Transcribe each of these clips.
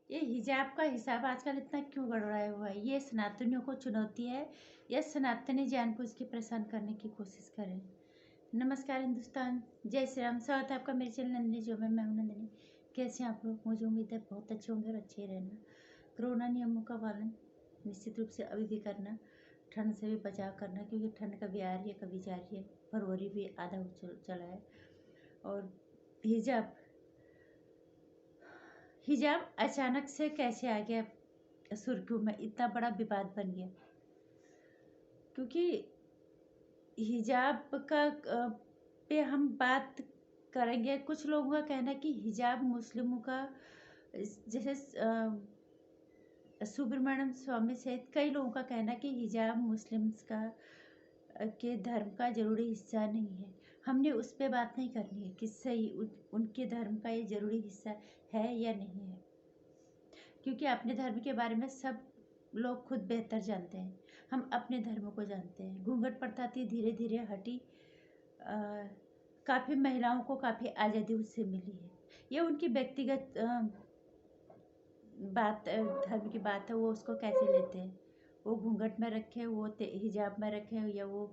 ये हिजाब का हिसाब आजकल इतना क्यों गड़बड़ाया हुआ है? ये सनातनियों को चुनौती है या सनातनी जानबूझ के परेशान करने की कोशिश कर रहे हैं? नमस्कार हिंदुस्तान, जय श्री राम। स्वागत है आपका मेरे चैनल नंदिनी जो में। मैं हूं नंदिनी। कैसे हैं आप लोग? मुझे उम्मीद है बहुत अच्छे होंगे और अच्छे ही रहना। कोरोना नियमों का पालन निश्चित रूप से अभी भी करना, ठंड से भी बचाव करना, क्योंकि ठंड कभी आ रही है कभी जा रही है। फरवरी भी आधा हो चला है। और हिजाब हिजाब अचानक से कैसे आ गया सुर्खियों में, इतना बड़ा विवाद बन गया? क्योंकि हिजाब का पे हम बात करेंगे। कुछ लोगों का कहना है कि हिजाब मुस्लिमों का, जैसे सुब्रमण्यम स्वामी सहित कई लोगों का कहना है कि हिजाब मुस्लिम्स का के धर्म का जरूरी हिस्सा नहीं है। हमने उस पर बात नहीं करनी है कि सही उनके धर्म का ये जरूरी हिस्सा है या नहीं है, क्योंकि अपने धर्म के बारे में सब लोग खुद बेहतर जानते हैं। हम अपने धर्म को जानते हैं। घूंघट प्रथा थी, धीरे धीरे हटी। काफ़ी महिलाओं को काफ़ी आज़ादी उससे मिली है। ये उनकी व्यक्तिगत बात, धर्म की बात है। वो उसको कैसे लेते हैं, वो घूंघट में रखे, वो हिजाब में रखे, या वो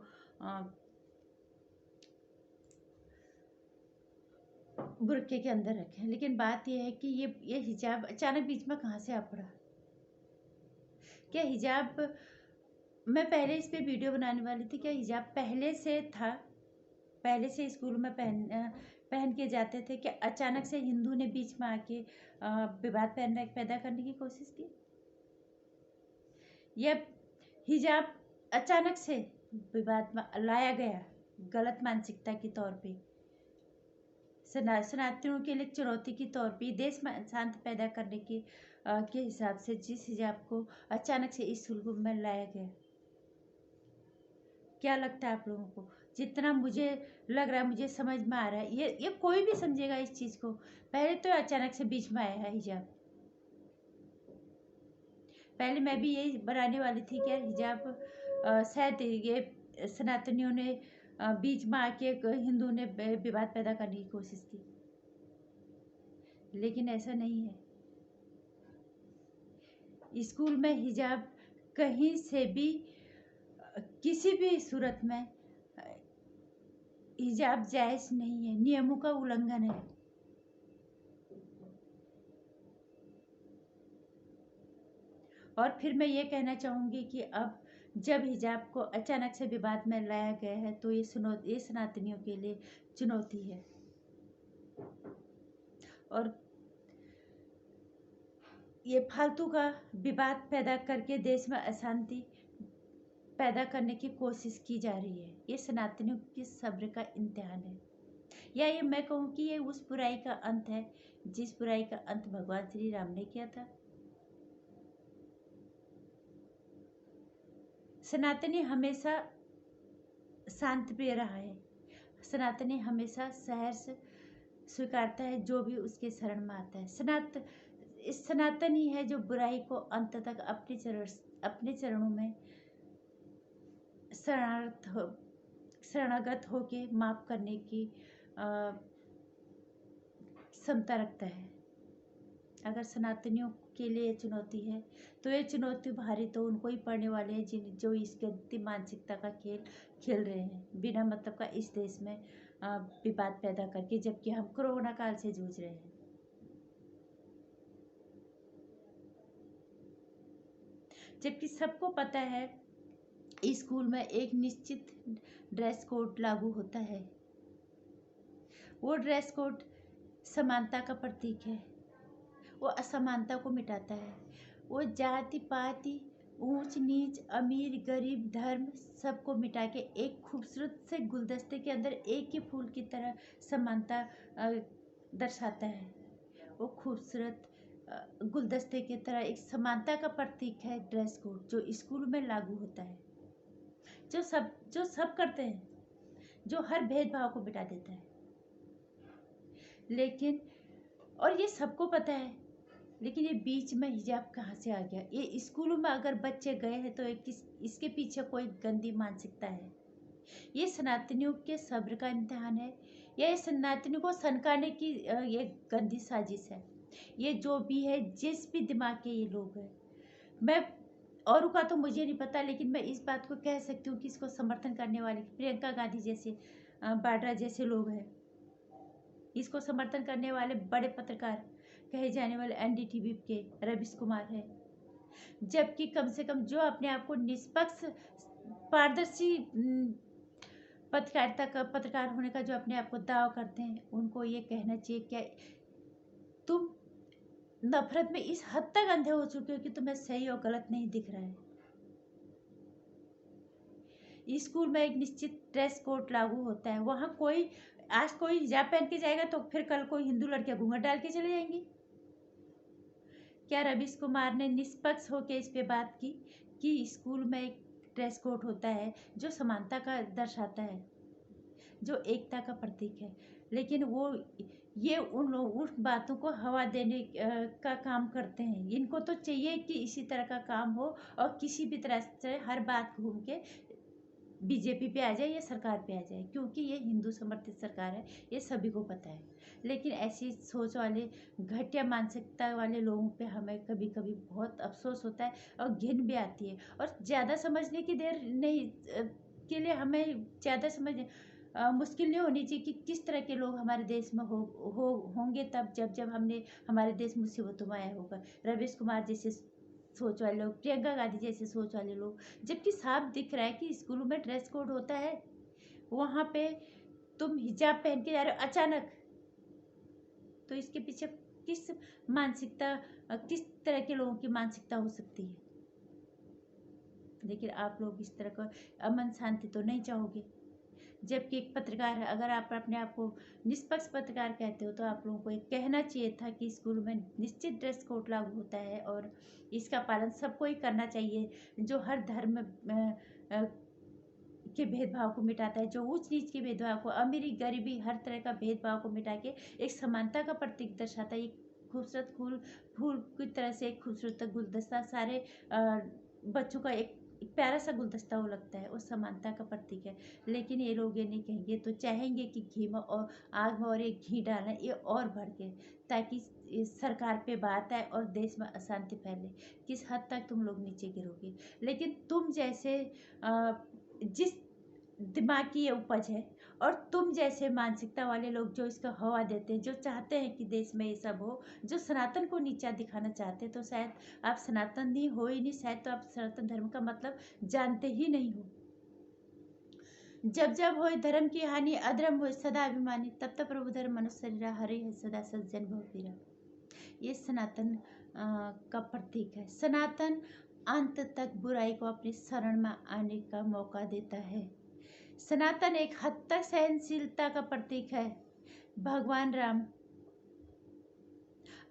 बुर्के के अंदर रखे। लेकिन बात यह है कि ये हिजाब अचानक बीच में कहाँ से आ पड़ा? क्या हिजाब, मैं पहले इस पे वीडियो बनाने वाली थी, क्या हिजाब पहले से था? पहले से स्कूल में पहन के जाते थे? क्या अचानक से हिंदू ने बीच में आके विवाद पैदा करने की कोशिश की? या हिजाब अचानक से विवाद में लाया गया गलत मानसिकता के तौर पे, सनातनियों के लिए चुनौती के तौर पे, देश में शांति पैदा करने के हिसाब से जिस हिजाब को अचानक से इस सुल्क में लाया गया? क्या लगता है आप लोगों को? जितना मुझे लग रहा है, मुझे समझ में आ रहा है, ये कोई भी समझेगा इस चीज़ को। पहले तो अचानक से बीच में आया है हिजाब। पहले मैं भी यही बनाने वाली थी, क्या हिजाब शायद ये सनातनियों ने बीच में आके हिंदू ने विवाद पैदा करने की कोशिश की, लेकिन ऐसा नहीं है। स्कूल में हिजाब कहीं से भी किसी भी सूरत में हिजाब जायज़ नहीं है, नियमों का उल्लंघन है। और फिर मैं ये कहना चाहूँगी कि अब जब हिजाब को अचानक से विवाद में लाया गया है, तो ये सनातनियों के लिए चुनौती है। और ये फालतू का विवाद पैदा करके देश में अशांति पैदा करने की कोशिश की जा रही है। ये सनातनियों के सब्र का इम्तिहान है, या ये मैं कहूँ कि ये उस बुराई का अंत है जिस बुराई का अंत भगवान श्री राम ने किया था। सनातनी हमेशा शांत प्रिय रहा है। सनातनी हमेशा सहर्ष स्वीकारता है जो भी उसके शरण में आता है। सनातन ही है जो बुराई को अंत तक अपने चरणों में शरणागत होके माफ करने की क्षमता रखता है। अगर सनातनियों के लिए चुनौती है, तो ये चुनौती भारी तो उनको ही पड़ने वाले हैं जो इस गलती मानसिकता का खेल रहे हैं, बिना मतलब का इस देश में विवाद पैदा करके, जबकि हम कोरोना काल से जूझ रहे हैं। जबकि सबको पता है स्कूल में एक निश्चित ड्रेस कोड लागू होता है। वो ड्रेस कोड समानता का प्रतीक है। वो असमानता को मिटाता है। वो जाति पाति, ऊंच नीच, अमीर गरीब, धर्म सबको मिटा के एक खूबसूरत से गुलदस्ते के अंदर एक ही फूल की तरह समानता दर्शाता है। वो खूबसूरत गुलदस्ते की तरह एक समानता का प्रतीक है ड्रेस कोड, जो स्कूल में लागू होता है, जो सब करते हैं, जो हर भेदभाव को मिटा देता है। लेकिन और ये सबको पता है, लेकिन ये बीच में हिजाब कहाँ से आ गया? ये स्कूलों में अगर बच्चे गए हैं तो इसके पीछे कोई गंदी मानसिकता है। ये सनातनियों के सब्र का इम्तिहान है, या ये सनातनियों को सनकाने की ये गंदी साजिश है। ये जो भी है, जिस भी दिमाग के ये लोग हैं, मैं औरों का तो मुझे नहीं पता, लेकिन मैं इस बात को कह सकती हूँ कि इसको समर्थन करने वाले प्रियंका गांधी जैसे, वाड्रा जैसे लोग हैं, इसको समर्थन करने वाले बड़े पत्रकार कहे जाने वाले एनडीटीवी के रवीश कुमार है, जबकि कम से कम जो अपने आप को निष्पक्ष पारदर्शी पत्रकारिता का पत्रकार होने का जो अपने आप को दावा करते हैं, उनको ये कहना चाहिए क्या तुम नफरत में इस हद तक अंधे हो चुके हो कि तुम्हें सही और गलत नहीं दिख रहा है। स्कूल में एक निश्चित ड्रेस कोड लागू होता है, वहां कोई आज कोई हिजाब पहन के जाएगा तो फिर कल कोई हिंदू लड़कियां घूंघट डाल के चले जाएंगी। क्या रवीश कुमार ने निष्पक्ष होकर इस पे बात की कि स्कूल में एक ड्रेस कोड होता है जो समानता का दर्शाता है, जो एकता का प्रतीक है, लेकिन वो ये उन बातों को हवा देने का काम करते हैं। इनको तो चाहिए कि इसी तरह का काम हो और किसी भी तरह से हर बात घूम के बीजेपी पे आ जाए या सरकार पे आ जाए, क्योंकि ये हिंदू समर्थित सरकार है, ये सभी को पता है। लेकिन ऐसी सोच वाले घटिया मानसिकता वाले लोगों पे हमें कभी कभी बहुत अफसोस होता है और घिन भी आती है। और ज़्यादा समझने की देर नहीं के लिए हमें ज़्यादा समझ मुश्किल नहीं होनी चाहिए कि किस तरह के लोग हमारे देश में होंगे तब जब हमने हमारे देश मुसीबतों में आया होगा। रवीश कुमार जैसे सोच वाले लोग, प्रियंका गांधी जैसे सोच वाले लोग, जबकि साफ दिख रहा है कि स्कूलों में ड्रेस कोड होता है, वहाँ पे तुम हिजाब पहन के जा रहे हो अचानक, तो इसके पीछे किस मानसिकता, किस तरह के लोगों की मानसिकता हो सकती है। लेकिन आप लोग इस तरह का अमन शांति तो नहीं चाहोगे। जबकि एक पत्रकार है, अगर आप अपने आप को निष्पक्ष पत्रकार कहते हो तो आप लोगों को एक कहना चाहिए था कि स्कूल में निश्चित ड्रेस कोड लागू होता है और इसका पालन सबको ही करना चाहिए, जो हर धर्म के भेदभाव को मिटाता है, जो ऊंच नीच के भेदभाव को, अमीरी गरीबी हर तरह का भेदभाव को मिटा के एक समानता का प्रतीक दर्शाता है। एक खूबसूरत फूल की तरह से एक खूबसूरत गुलदस्ता, सारे बच्चों का एक प्यारा सा गुलदस्ता वो लगता है, उस समानता का प्रतीक है। लेकिन ये लोग ये नहीं कहेंगे, तो चाहेंगे कि घी में और आग में और एक घी डालें, ये और बढ़ के, ताकि सरकार पे बात आए और देश में अशांति फैले। किस हद तक तुम लोग नीचे गिरोगे। लेकिन तुम जैसे जिस दिमाग की ये उपज है और तुम जैसे मानसिकता वाले लोग जो इसका हवा देते हैं, जो चाहते हैं कि देश में ये सब हो, जो सनातन को नीचा दिखाना चाहते हैं, तो शायद आप सनातन नहीं हो ही नहीं, शायद तो आप सनातन धर्म का मतलब जानते ही नहीं हो। जब जब होए धर्म की हानि, अधर्म होए सदा अभिमानी, तब तब प्रभु धर्म मनुष्य शरीरा, हरे है सदा सज्जन भवपीरा। ये सनातन का प्रतीक है। सनातन अंत तक बुराई को अपनी शरण में आने का मौका देता है। सनातन एक हद तक सहनशीलता का प्रतीक है। भगवान राम,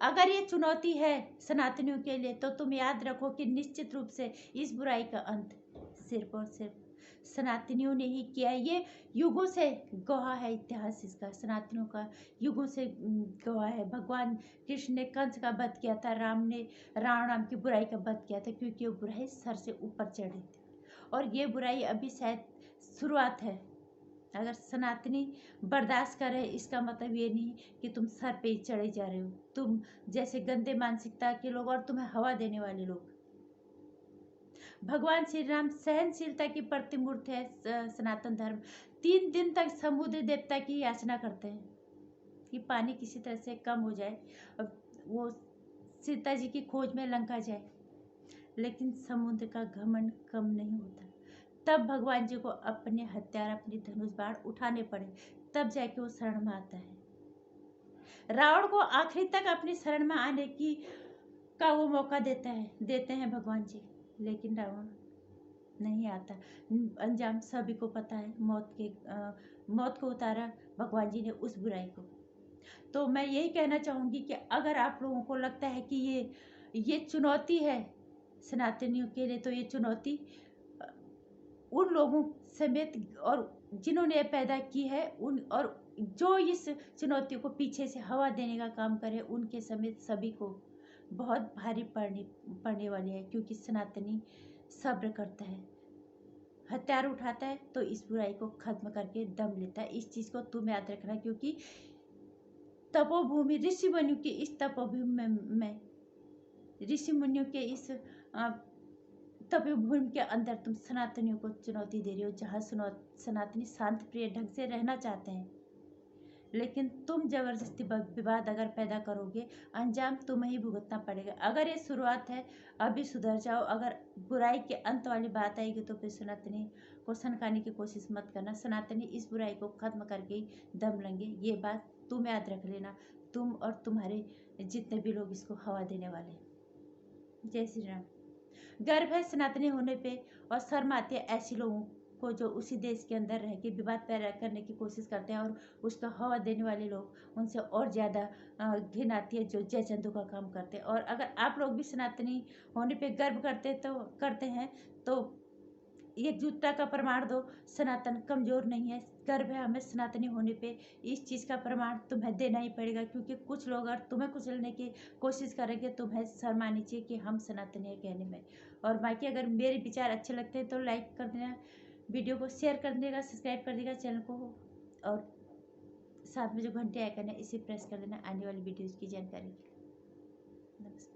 अगर ये चुनौती है सनातनियों के लिए, तो तुम याद रखो कि निश्चित रूप से इस बुराई का अंत सिर्फ और सिर्फ सनातनियों ने ही किया। ये युगों से गवाह है, इतिहास इसका सनातनियों का युगों से गवाह है। भगवान कृष्ण ने कंस का वध किया था, राम ने रावण नाम की बुराई का वध किया था, क्योंकि वो बुराई सर से ऊपर चढ़ी थी और ये बुराई अभी शायद शुरुआत है। अगर सनातनी बर्दाश्त करे, इसका मतलब ये नहीं कि तुम सर पे ही चढ़े जा रहे हो, तुम जैसे गंदे मानसिकता के लोग और तुम्हें हवा देने वाले लोग। भगवान श्री राम सहनशीलता की प्रतिमूर्ति है। सनातन धर्म 3 दिन तक समुद्र देवता की याचना करते हैं कि पानी किसी तरह से कम हो जाए और वो सीता जी की खोज में लंका जाए, लेकिन समुद्र का घमंड कम नहीं होता। तब भगवान जी को अपने हथियार, अपने धनुष बाण उठाने पड़े, तब जाके वो शरण में आता है। रावण को आखिरी तक अपनी शरण में आने की का वो मौका देते हैं भगवान जी, लेकिन रावण नहीं आता। अंजाम सभी को पता है, मौत को उतारा भगवान जी ने उस बुराई को। तो मैं यही कहना चाहूँगी कि अगर आप लोगों को लगता है कि ये चुनौती है सनातनियों के लिए, तो ये चुनौती उन लोगों समेत और जिन्होंने पैदा की है उन, और जो इस चुनौतियों को पीछे से हवा देने का काम करे, उनके समेत सभी को बहुत भारी पड़ने वाली है। क्योंकि सनातनी सब्र करता है, हथियार उठाता है तो इस बुराई को खत्म करके दम लेता है। इस चीज़ को तुम याद रखना, क्योंकि तपोभूमि ऋषि मुनियों की इस तपोभूमि में ऋषि मुनियों के इस तपोभूमि के अंदर तुम सनातनियों को चुनौती दे रही हो, जहाँ सनातनी शांत प्रिय ढंग से रहना चाहते हैं, लेकिन तुम जबरदस्ती विवाद अगर पैदा करोगे, अंजाम तुम्हें ही भुगतना पड़ेगा। अगर ये शुरुआत है, अभी सुधर जाओ। अगर बुराई के अंत वाली बात आएगी तो फिर सनातनी को सनकाने की कोशिश मत करना। सनातनी इस बुराई को खत्म करके ही दम लेंगे, ये बात तुम याद रख लेना, तुम और तुम्हारे जितने भी लोग इसको हवा देने वाले। जय श्री राम। गर्व है सनातनी होने पे और शर्म आती है ऐसे लोगों को जो उसी देश के अंदर रह के विवाद पैदा करने की कोशिश करते हैं, और उसका हवा देने वाले लोग उनसे और ज़्यादा घिन आती है जो जय चंदू का काम करते हैं। और अगर आप लोग भी सनातनी होने पे गर्व करते हैं तो एकजुटता का प्रमाण दो। सनातन कमज़ोर नहीं है, गर्व है हमें सनातनी होने पे। इस चीज़ का प्रमाण तुम्हें देना ही पड़ेगा, क्योंकि कुछ लोग अगर तुम्हें कुचलने की कोशिश करेंगे, तुम्हें शर्म आनी चाहिए कि हम सनातनी है कहने में। और बाकी अगर मेरे विचार अच्छे लगते हैं तो लाइक कर देना, वीडियो को शेयर कर देगा, सब्सक्राइब कर देगा चैनल को, और साथ में जो घंटे आइकन है इसे प्रेस कर देना आने वाली वीडियोज़ की जानकारी। नमस्कार।